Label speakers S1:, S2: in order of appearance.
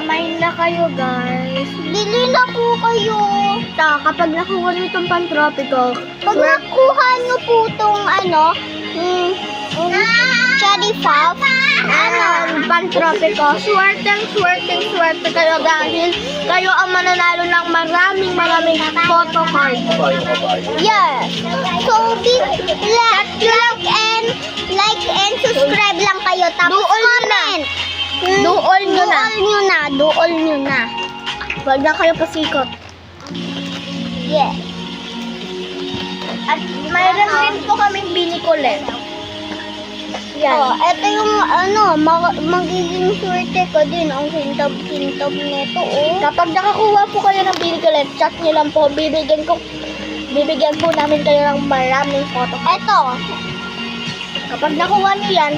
S1: mine na kayo, guys.
S2: Bili na po kayo.
S1: Kapag nakuha niyo itong pantropiko,
S2: Pag nakuha nyo po itong cherry puff,
S1: pantropiko, swerte kayo dahil kayo ang mananalo ng maraming photo card.
S2: yes. So, like and subscribe lang kayo. Tapos comment.
S1: Duol nyo na.
S2: Duol nyo na.
S1: Huwag na kayo pasikot.
S2: Yes.
S1: At mayroon din po kaming binikulit. Yan.
S2: Oh, ito yung magiging swerte ko din. Ang kintab-kintab nito, oh.
S1: Kapag nakakuha po kayo ng binikulit, chat nyo lang po. Bibigyan po namin kayo ng maraming photo card.
S2: Ito.
S1: Kapag nakuha nyo yan,